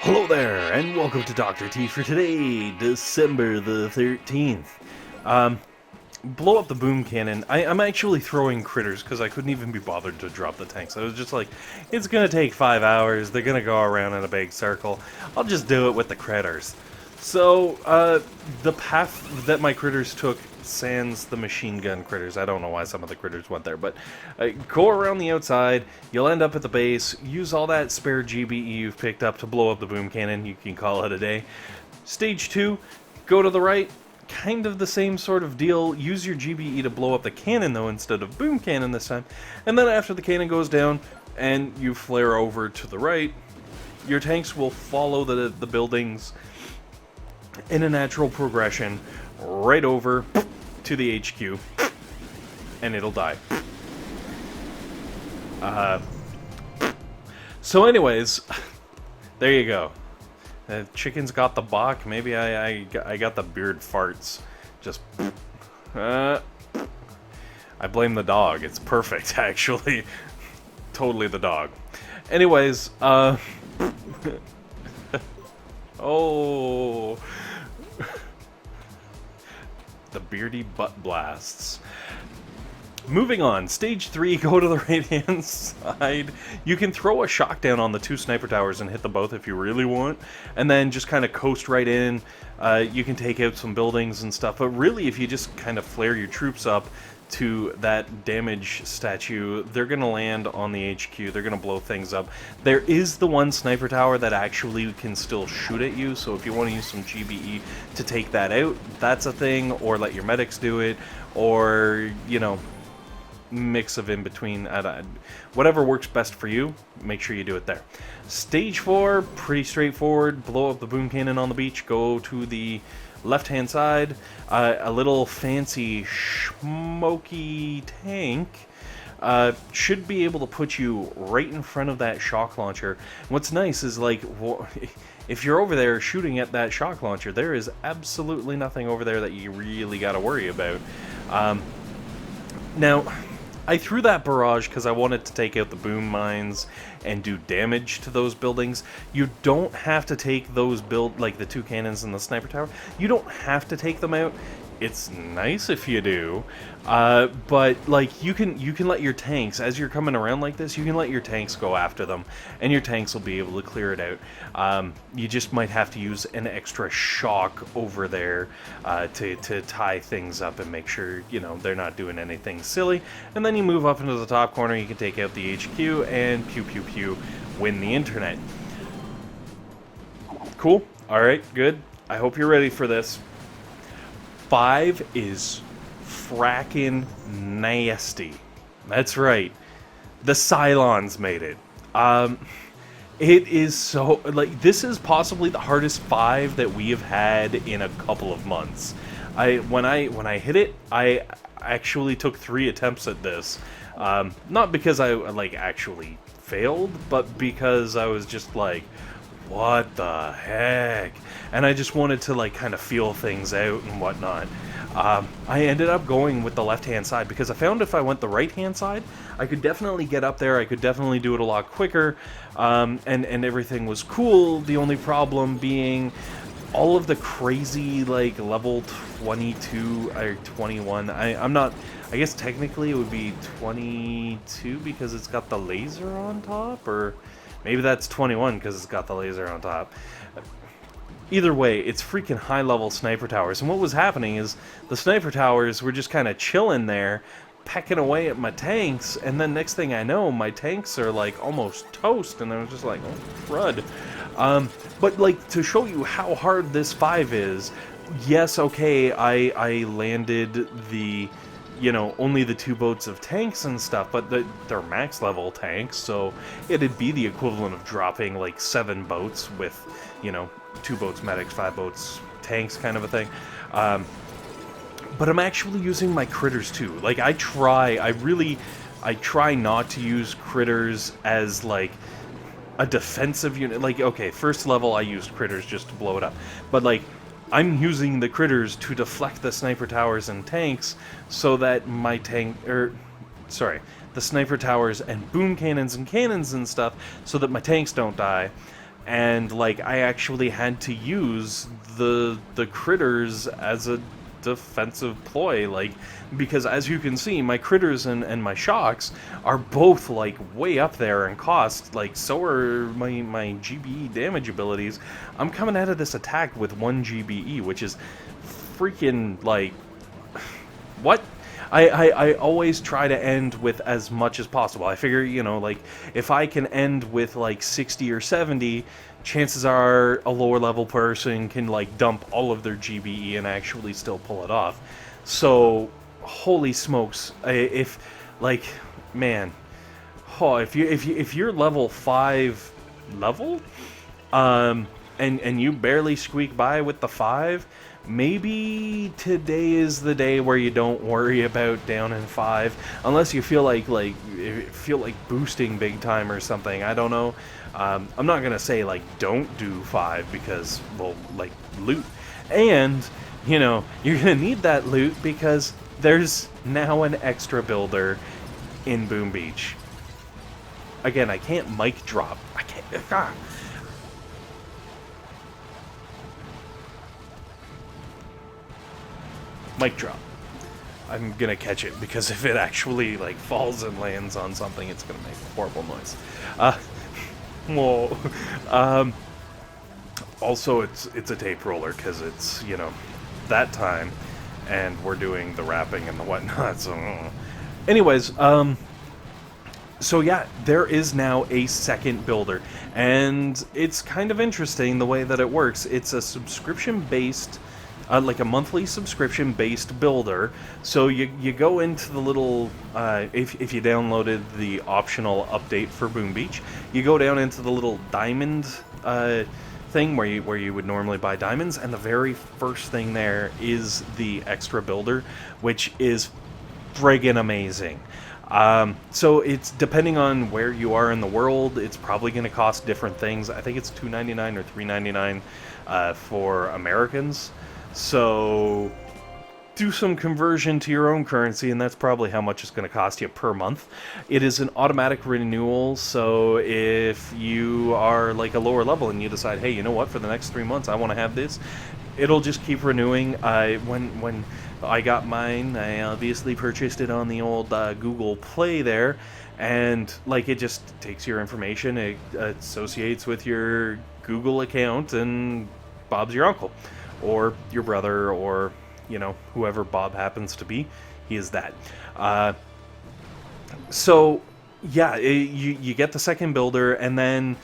Hello there, and welcome to Dr. T for today, December the 13th. Blow up the boom cannon. I'm actually throwing critters because I couldn't even be bothered to drop the tanks. I was just like, it's gonna take 5 hours, they're gonna go around in a big circle. I'll just do it with the critters. So, the path that my critters took sans the machine gun critters. I don't know why some of the critters went there, but go around the outside, you'll end up at the base, use all that spare GBE you've picked up to blow up the boom cannon, you can call it a day. Stage 2, go to the right, kind of the same sort of deal, use your GBE to blow up the cannon though instead of boom cannon this time, and then after the cannon goes down and you flare over to the right, your tanks will follow the buildings in a natural progression right over to the HQ, and it'll die. So anyways, there you go. The chicken's got the bok, maybe I got the beard farts. Just, I blame the dog, it's perfect actually. Totally the dog. Anyways, oh... the beardy butt blasts. Moving on, stage 3, go to the right hand side. You can throw a shock down on the 2 sniper towers and hit them both if you really want, and then just kind of coast right in. You can take out some buildings and stuff, but really if you just kind of flare your troops up to that damage statue, they're going to land on the HQ, they're going to blow things up. There is the one sniper tower that actually can still shoot at you, so if you want to use some GBE to take that out, that's a thing, or let your medics do it, or, you know, mix of in between. Whatever works best for you, make sure you do it there. Stage 4, pretty straightforward, blow up the boom cannon on the beach, go to the left-hand side, a little fancy smoky tank should be able to put you right in front of that shock launcher. And what's nice is, like, if you're over there shooting at that shock launcher, there is absolutely nothing over there that you really got to worry about. Now, I threw that barrage because I wanted to take out the boom mines and do damage to those buildings. You don't have to take those like the 2 cannons and the sniper tower. You don't have to take them out. It's nice if you do, but like you can let your tanks, as you're coming around like this, you can let your tanks go after them, and your tanks will be able to clear it out. You just might have to use an extra shock over there to tie things up and make sure, you know, they're not doing anything silly. And then you move up into the top corner, you can take out the HQ, and pew pew pew, win the internet. Cool. All right, good. I hope you're ready for this. 5 is frackin' nasty. That's right. The Cylons made it. It is so, like, this is possibly the hardest 5 that we have had in a couple of months. When I hit it, I actually took 3 attempts at this. Not because I, like, actually failed, but because I was just like, what the heck? And I just wanted to, like, kind of feel things out and whatnot. I ended up going with the left-hand side because I found if I went the right-hand side, I could definitely get up there, I could definitely do it a lot quicker, and everything was cool. The only problem being all of the crazy, like, level 22 or 21, I'm not, I guess technically it would be 22 because it's got the laser on top, or maybe that's 21 because it's got the laser on top. Either way, it's freaking high-level sniper towers. And what was happening is the sniper towers were just kind of chilling there, pecking away at my tanks, and then next thing I know, my tanks are, like, almost toast, and I was just like, oh, crud. But, like, to show you how hard this 5 is, yes, okay, I landed the, you know, only the 2 boats of tanks and stuff, but they're max level tanks, so it'd be the equivalent of dropping like 7 boats with, you know, 2 boats medics, 5 boats tanks kind of a thing. But I'm actually using my critters too. Like, I try not to use critters as, like, a defensive unit. Like, okay, first level I used critters just to blow it up, but, like, I'm using the critters to deflect the sniper towers and tanks so that my tank, the sniper towers and boom cannons and cannons and stuff, so that my tanks don't die. and like I actually had to use the critters as a defensive ploy, like, because as you can see, my critters and my shocks are both like way up there in cost, like so are my GBE damage abilities. I'm coming out of this attack with 1 GBE, which is freaking like what? I always try to end with as much as possible. I figure, you know, like, if I can end with, like, 60 or 70, chances are a lower level person can, like, dump all of their GBE and actually still pull it off. So, holy smokes, if, like, man, oh, if you're level 5 level, and you barely squeak by with the 5, maybe today is the day where you don't worry about down in 5, unless you feel like boosting big time or something. I don't know. I'm not gonna say like don't do 5 because, well, like, loot, and you know you're gonna need that loot because there's now an extra builder in Boom Beach. Again, I can't mic drop. I can't. Ah. Mic drop. I'm gonna catch it because if it actually like falls and lands on something, it's gonna make a horrible noise. Whoa. Also, it's a tape roller because it's, you know, that time, and we're doing the wrapping and the whatnot. So, anyways, so yeah, there is now a second builder, and it's kind of interesting the way that it works. It's a subscription-based. Like a monthly subscription-based builder. So you go into the little, if you downloaded the optional update for Boom Beach, you go down into the little diamond thing where you would normally buy diamonds, and the very first thing there is the extra builder, which is friggin' amazing. So it's depending on where you are in the world, it's probably going to cost different things. I think it's $2.99 or $3.99 for Americans. So do some conversion to your own currency, and that's probably how much it's going to cost you per month. It is an automatic renewal, so if you are like a lower level and you decide, hey, you know what, for the next 3 months I want to have this, it'll just keep renewing. When I got mine, I obviously purchased it on the old Google Play there, and like it just takes your information, it associates with your Google account, and Bob's your uncle. Or your brother, or, you know, whoever Bob happens to be, he is that. So, yeah, you get the second builder, and then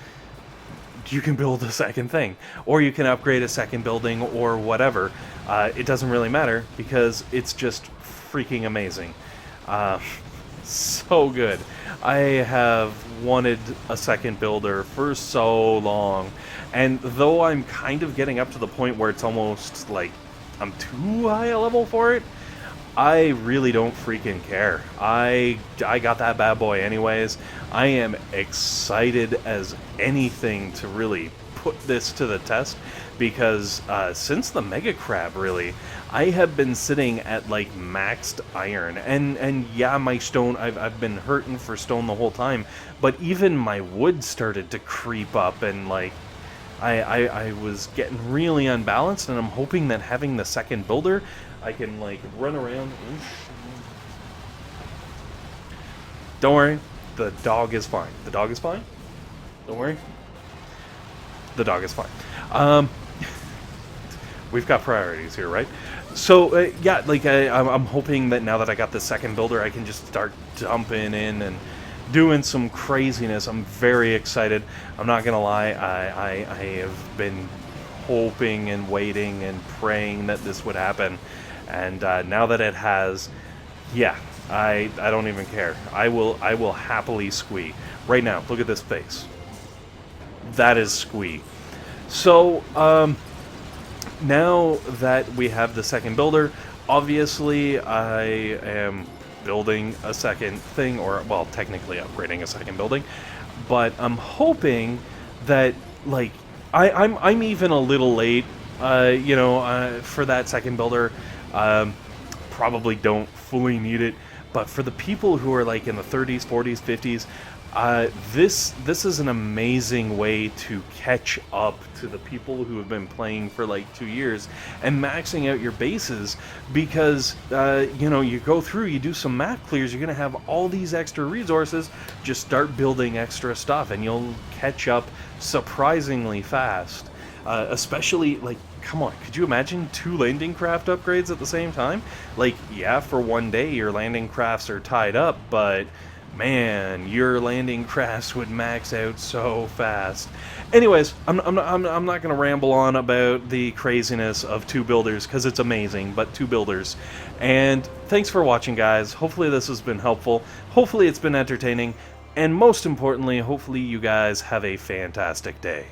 you can build a second thing. Or you can upgrade a second building, or whatever. It doesn't really matter, because it's just freaking amazing. So good. I have wanted a second builder for so long, and though I'm kind of getting up to the point where it's almost like I'm too high a level for it, I really don't freaking care. I got that bad boy anyways. I am excited as anything to really put this to the test, because since the Mega Crab, really, I have been sitting at like maxed iron, and yeah, my stone, I've been hurting for stone the whole time, but even my wood started to creep up, and like I was getting really unbalanced, and I'm hoping that having the second builder, I can like run around. Don't worry, the dog is fine. The dog is fine. Don't worry. The dog is fine. We've got priorities here, right? So, yeah, like, I'm hoping that now that I got the second builder, I can just start dumping in and doing some craziness. I'm very excited. I'm not gonna lie, I have been hoping and waiting and praying that this would happen. And now that it has, yeah, I don't even care. I will happily squee. Right now, look at this face. That is squee. So, now that we have the second builder, obviously I am building a second thing, or, well, technically upgrading a second building, but I'm hoping that, like, I'm even a little late, for that second builder. Probably don't fully need it, But for the people who are like in the 30s, 40s, 50s, this is an amazing way to catch up to the people who have been playing for like 2 years and maxing out your bases, because you know, you go through, you do some map clears, you're gonna have all these extra resources. Just start building extra stuff and you'll catch up surprisingly fast. Especially, like, come on, could you imagine 2 landing craft upgrades at the same time? Like, yeah, for one day your landing crafts are tied up, but man, your landing crafts would max out so fast. Anyways, I'm not going to ramble on about the craziness of 2 builders, because it's amazing, but 2 builders. And thanks for watching, guys. Hopefully this has been helpful. Hopefully it's been entertaining. And most importantly, hopefully you guys have a fantastic day.